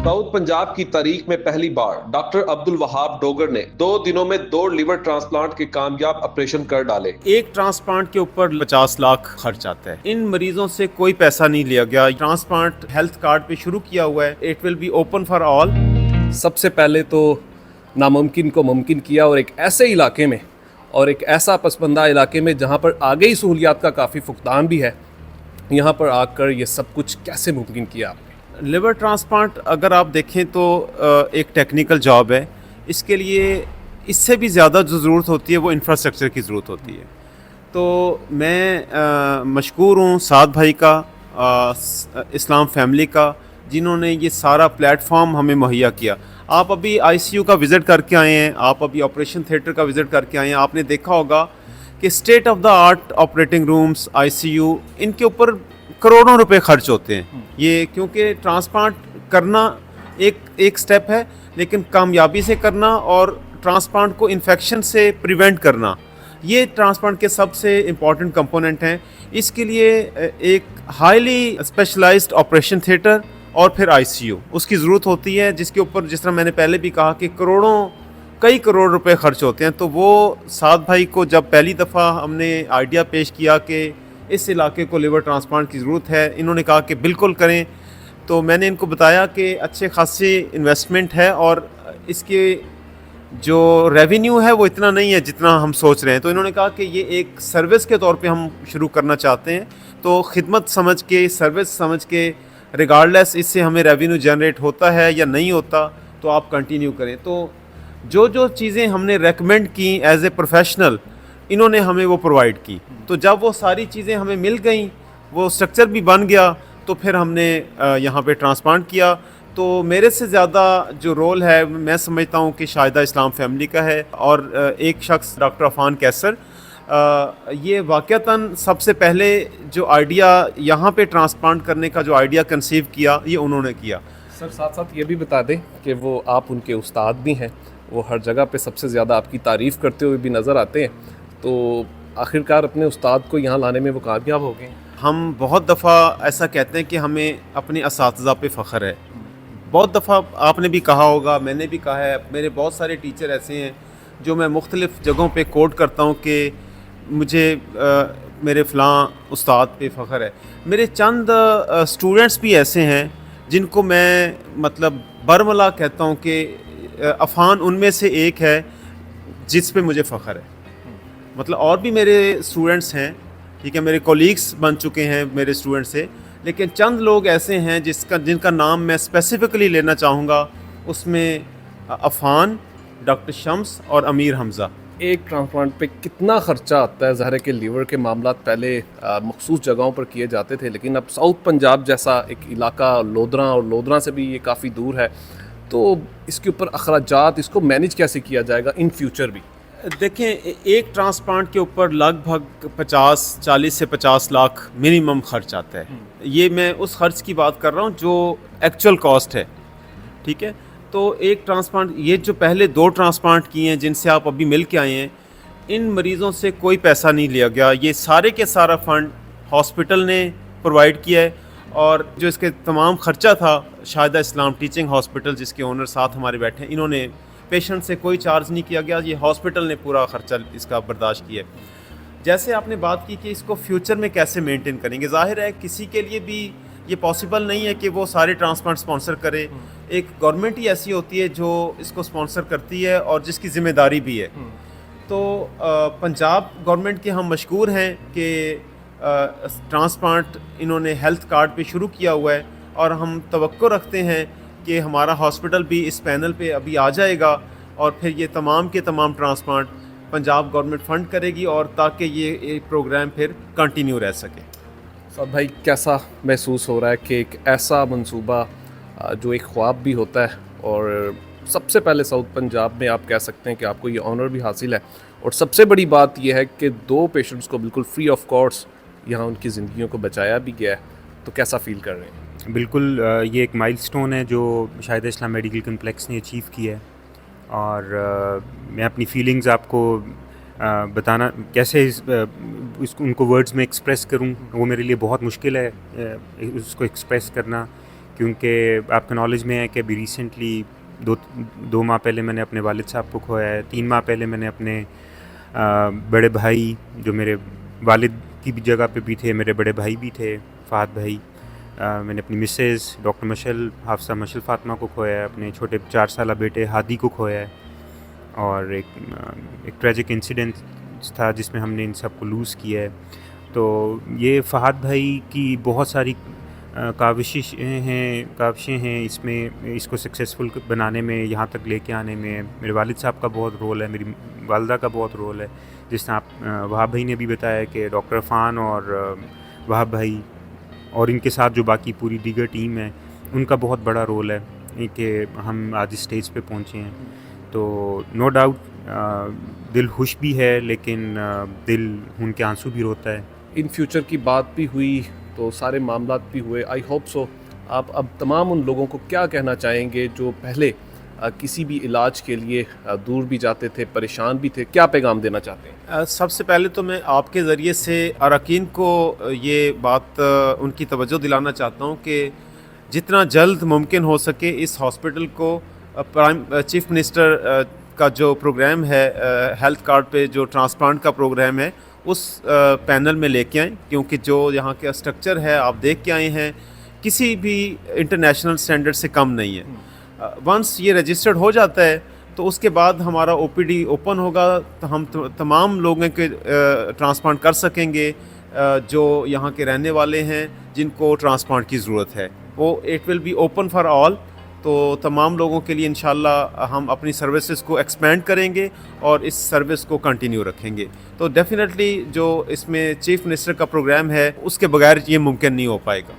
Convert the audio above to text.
South Punjab की तारीख में पहली बार डॉक्टर अब्दुल वहाब डोगर ने 2 दिनों में 2 लिवर ट्रांसप्लांट के कामयाब ऑपरेशन कर डाले। एक ट्रांसप्लांट के ऊपर 50 लाख खर्च आता है। इन मरीजों से कोई पैसा नहीं लिया गया। ट्रांसप्लांट हेल्थ कार्ड पे शुरू किया हुआ है। It will be open for all. सबसे पहले तो नामुमकिन को मुमकिन किया और एक ऐसे इलाके में और एक ऐसा पसमंदा इलाके में जहाँ पर आगे ही सहूलियात का काफ़ी फुकदान भी है, यहाँ पर आकर ये सब कुछ कैसे मुमकिन किया आपने? लिवर ट्रांसप्लांट अगर आप देखें तो एक टेक्निकल जॉब है। इसके लिए इससे भी ज़्यादा जो ज़रूरत होती है वो इंफ्रास्ट्रक्चर की ज़रूरत होती है। तो मैं मशकूर हूँ साद भाई का, इस्लाम फैमिली का, जिन्होंने ये सारा प्लेटफॉर्म हमें मुहैया किया। आप अभी आईसीयू का विज़िट करके आए हैं, आप अभी ऑपरेशन थिएटर का विज़िट करके आए हैं। आपने देखा होगा कि state of the art operating rooms, ICU, इनके ऊपर करोड़ों रुपए खर्च होते हैं। ये क्योंकि ट्रांसप्लांट करना एक स्टेप है, लेकिन कामयाबी से करना और ट्रांसप्लांट को इन्फेक्शन से प्रिवेंट करना, ये ट्रांसप्लांट के सबसे इम्पॉर्टेंट कंपोनेंट हैं। इसके लिए एक हाईली स्पेशलाइज्ड ऑपरेशन थिएटर और फिर आईसीयू उसकी ज़रूरत होती है, जिसके ऊपर जिस तरह मैंने पहले भी कहा कि कई करोड़ रुपए खर्च होते हैं। तो वो साद भाई को जब पहली दफ़ा हमने आइडिया पेश किया कि इस इलाके को लिवर ट्रांसप्लांट की ज़रूरत है, इन्होंने कहा कि बिल्कुल करें। तो मैंने इनको बताया कि अच्छे खासी इन्वेस्टमेंट है और इसके जो रेवेन्यू है वो इतना नहीं है जितना हम सोच रहे हैं। तो इन्होंने कहा कि ये एक सर्विस के तौर पे हम शुरू करना चाहते हैं, तो खिदमत समझ के, सर्विस समझ के, रिगार्डलेस इससे हमें रेवेन्यू जनरेट होता है या नहीं होता, तो आप कंटिन्यू करें। तो जो चीज़ें हमने रेकमेंड की एज ए प्रोफेशनल, इन्होंने हमें वो प्रोवाइड की। तो जब वो सारी चीज़ें हमें मिल गई, वो स्ट्रक्चर भी बन गया, तो फिर हमने यहाँ पे ट्रांसप्लांट किया। तो मेरे से ज़्यादा जो रोल है मैं समझता हूँ कि शायदा इस्लाम फैमिली का है, और एक शख्स डॉक्टर अफान कैसर, ये वाक़तन सबसे पहले जो आइडिया यहाँ पे ट्रांसप्लांट करने का जो आइडिया कंसीव किया, ये उन्होंने किया। सर साथ साथ ये भी बता दें कि वो आप उनके उस्ताद भी हैं, वो हर जगह पे सबसे ज़्यादा आपकी तारीफ़ करते हुए भी नज़र आते हैं। तो आखिरकार अपने उस्ताद को यहाँ लाने में वो कामयाब हो गए। हम बहुत दफ़ा ऐसा कहते हैं कि हमें अपने असातिज़ा पे फ़ख्र है। बहुत दफ़ा आपने भी कहा होगा, मैंने भी कहा है, मेरे बहुत सारे टीचर ऐसे हैं जो मैं मुख्तलिफ़ जगहों पे कोट करता हूँ कि मुझे मेरे फ़लाँ उस्ताद पे फ़ख्र है। मेरे चंद स्टूडेंट्स भी ऐसे हैं जिनको मैं मतलब बरमला कहता हूँ कि अफ़ान उनमें से एक है जिस पे मुझे फ़ख्र है। मतलब और भी मेरे स्टूडेंट्स हैं, ठीक है, मेरे कोलीग्स बन चुके हैं मेरे स्टूडेंट से, लेकिन चंद लोग ऐसे हैं जिनका नाम मैं स्पेसिफ़िकली लेना चाहूँगा। उसमें अफ़ान, डॉक्टर शम्स और अमीर हमज़ा। एक ट्रांसप्लांट पे कितना ख़र्चा आता है? ज़ाहिर है कि लीवर के मामला पहले मखसूस जगहों पर किए जाते थे, लेकिन अब साउथ पंजाब जैसा एक इलाका, लोधरा, और लोधरा से भी ये काफ़ी दूर है, तो इसके ऊपर अखराजात, इसको मैनेज कैसे किया जाएगा इन फ्यूचर भी? देखें, एक ट्रांसप्लांट के ऊपर लगभग 40 से 50 लाख मिनिमम खर्च आता है। ये मैं उस खर्च की बात कर रहा हूँ जो एक्चुअल कॉस्ट है, ठीक है। तो एक ट्रांसप्लांट, ये जो पहले 2 ट्रांसप्लांट किए हैं जिनसे आप अभी मिल के आए हैं, इन मरीज़ों से कोई पैसा नहीं लिया गया। ये सारे के सारा फ़ंड हॉस्पिटल ने प्रोवाइड किया है, और जो इसके तमाम ख़र्चा था, शाहिदा इस्लाम टीचिंग हॉस्पिटल जिसके ओनर साथ हमारे बैठे हैं, इन्होंने पेशेंट से कोई चार्ज नहीं किया गया। ये हॉस्पिटल ने पूरा ख़र्चा इसका बर्दाश्त किया। जैसे आपने बात की कि इसको फ्यूचर में कैसे मेंटेन करेंगे, ज़ाहिर है किसी के लिए भी ये पॉसिबल नहीं है कि वो सारे ट्रांसप्लांट स्पॉन्सर करे। एक गवर्नमेंट ही ऐसी होती है जो इसको स्पॉन्सर करती है और जिसकी ज़िम्मेदारी भी है। तो पंजाब गवर्नमेंट के हम मशकूर हैं कि ट्रांसप्लांट इन्होंने हेल्थ कार्ड पे शुरू किया हुआ है, और हम तवक्को रखते हैं कि हमारा हॉस्पिटल भी इस पैनल पे अभी आ जाएगा, और फिर ये तमाम के तमाम ट्रांसप्लांट पंजाब गवर्नमेंट फ़ंड करेगी, और ताकि ये प्रोग्राम फिर कंटिन्यू रह सके। साहब भाई, कैसा महसूस हो रहा है कि एक ऐसा मंसूबा जो एक ख्वाब भी होता है, और सबसे पहले साउथ पंजाब में आप कह सकते हैं कि आपको ये ऑनर भी हासिल है, और सबसे बड़ी बात यह है कि 2 पेशेंट्स को बिल्कुल फ्री ऑफ कॉस्ट यहाँ उनकी ज़िंदगियों को बचाया भी गया है। तो कैसा फ़ील कर रहे हैं? बिल्कुल, ये एक माइलस्टोन है जो शाहिदा इस्लाम मेडिकल कम्प्लेक्स ने अचीव किया है, और मैं अपनी फीलिंग्स आपको बताना कैसे उनको वर्ड्स में एक्सप्रेस करूं, वो मेरे लिए बहुत मुश्किल है उसको एक्सप्रेस करना, کیونکہ آپ کے نالج میں ہے کہ ابھی ریسنٹلی دو ماہ پہلے میں نے اپنے والد صاحب کو کھویا ہے. 3 ماہ پہلے میں نے اپنے بڑے بھائی جو میرے والد کی بھی جگہ پہ بھی تھے, میرے بڑے بھائی بھی تھے, فہد بھائی. میں نے اپنی مسز ڈاکٹر مشل حافظہ مشل فاطمہ کو کھویا ہے, اپنے چھوٹے 4 سالہ بیٹے ہادی کو کھویا ہے. اور ایک ٹریجک انسیڈنٹ تھا جس میں ہم نے ان سب کو لوز کیا ہے. تو یہ فہد بھائی کی بہت ساری کاوشیں ہیں اس میں, اس کو سکسیزفل بنانے میں, یہاں تک لے کے آنے میں. میرے والد صاحب کا بہت رول ہے, میری والدہ کا بہت رول ہے. جس طرح آپ وہاب بھائی نے بھی بتایا کہ ڈاکٹر عرفان اور وہاب بھائی اور ان کے ساتھ جو باقی پوری دیگر ٹیم ہے ان کا بہت بڑا رول ہے کہ ہم آج اس اسٹیج پہ پہنچے ہیں. تو نو ڈاؤٹ دل خوش بھی ہے, لیکن دل ان کے آنسو بھی روتا ہے. ان فیوچر کی بات بھی ہوئی تو سارے معاملات بھی ہوئے. آئی ہوپ سو آپ اب تمام ان لوگوں کو کیا کہنا چاہیں گے جو پہلے کسی بھی علاج کے لیے دور بھی جاتے تھے, پریشان بھی تھے, کیا پیغام دینا چاہتے ہیں؟ سب سے پہلے تو میں آپ کے ذریعے سے اراکین کو یہ بات ان کی توجہ دلانا چاہتا ہوں کہ جتنا جلد ممکن ہو سکے اس ہاسپٹل کو چیف منسٹر کا جو پروگرام ہے ہیلتھ کارڈ پہ جو ٹرانسپلانٹ کا پروگرام ہے اس پینل میں لے کے آئیں, کیونکہ جو یہاں کا اسٹرکچر ہے آپ دیکھ کے آئے ہیں کسی بھی انٹرنیشنل سٹینڈرڈ سے کم نہیں ہے. ونس یہ رجسٹرڈ ہو جاتا ہے تو اس کے بعد ہمارا او پی ڈی اوپن ہوگا تو ہم تمام لوگوں کے ٹرانسپلانٹ کر سکیں گے جو یہاں کے رہنے والے ہیں جن کو ٹرانسپلانٹ کی ضرورت ہے. وہ it will be open for all. تو تمام لوگوں کے لیے انشاءاللہ ہم اپنی سروسز کو ایکسپینڈ کریں گے اور اس سروس کو کنٹینیو رکھیں گے. تو ڈیفینیٹلی جو اس میں چیف منسٹر کا پروگرام ہے اس کے بغیر یہ ممکن نہیں ہو پائے گا.